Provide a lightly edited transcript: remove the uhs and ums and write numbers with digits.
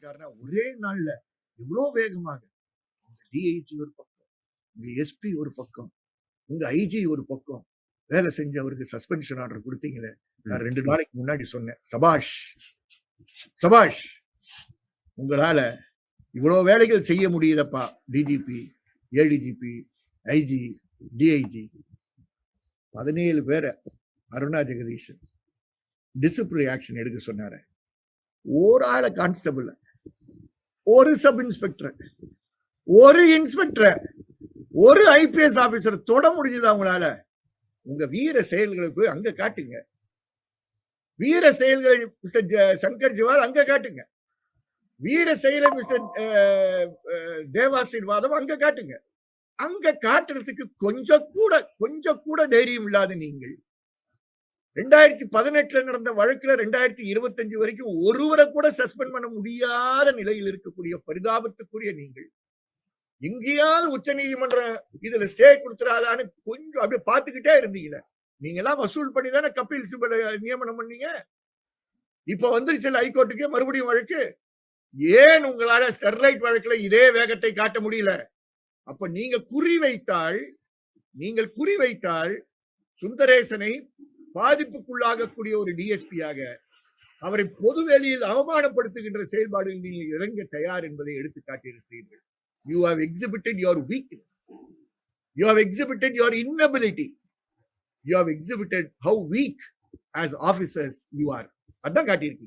பண்ணிட்டாருன்னா ஒரே நாள்ல எவ்வளவு வேகமாக டிஐஜி ஒரு பக்கம், உங்க எஸ்பி ஒரு பக்கம், உங்க ஐஜி ஒரு பக்கம் வேலை செஞ்சு அவருக்கு சஸ்பென்ஷன் ஆர்டர் கொடுத்தீங்களே. நான் 2 நாளைக்கு முன்னாடி சொன்னேன், சபாஷ் சபாஷ், உங்களால இவ்வளவு வேலைகள் செய்ய முடியுதப்பா. டிஜிபி, ஏடிஜிபி, ஐஜி, டிஐஜி 17 பேரை அருணா ஜெகதீஷன் டிசிப்ளினரி ஆக்ஷன் எடுக்க சொன்னாரு. ஒரு ஆள கான்ஸ்டபிள், ஒரு சப் இன்ஸ்பெக்டர், ஒரு இன்ஸ்பெக்டர், ஒரு ஐபிஎஸ் ஆபீசர் தொட முடிஞ்சதா உங்களால? உங்க வீர செயல்களை போய் அங்க காட்டுங்க. வீர செயல்களை மிஸ்டர் சங்கர் ஜிவால் அங்க காட்டுங்க. வீர செயலை மிஸ்டர் தேவாசீர்வாதம் அங்க காட்டுங்க. அங்க காட்டுறதுக்கு கொஞ்சம் கூட தைரியம் இல்லாத நீங்கள் 2018 நடந்த வழக்குல 2025 வரைக்கும் ஒருவரை கூட சஸ்பெண்ட் பண்ண முடியாத நிலையில் இருக்கக்கூடிய பரிதாபத்துக்குரிய நீங்கள் எங்கேயாவது உச்ச நீதிமன்றம் இதுல ஸ்டே கொடுத்துறாதான்னு கொஞ்சம் அப்படியே பார்த்துக்கிட்டே இருந்தீங்களே. நீங்க எல்லாம் வசூல் பண்ணி தானே கபில் சிபல் நியமனம் பண்ணீங்க. இப்ப வந்துருச்சு ஹைகோர்ட்டுக்கே மறுபடியும் வழக்கு. ஏன் உங்களால ஸ்டெர்லைட் வழக்குல இதே வேகத்தை காட்ட முடியல? அப்ப நீங்கள் குறி வைத்தால் சுந்தரேசனை பாதிப்புக்குள்ளாகக்கூடிய ஒரு டிஎஸ்பியாக அவரை பொதுவெளியில் அவமானப்படுத்துகின்ற செயல்பாடுகள் நீங்கள் இறங்க தயார் என்பதை எடுத்து காட்டியிருக்கிறீர்கள். You have exhibited your weakness. You have exhibited your inability. You have exhibited how weak as officers you are. அதான் காட்டியிருக்கீங்க.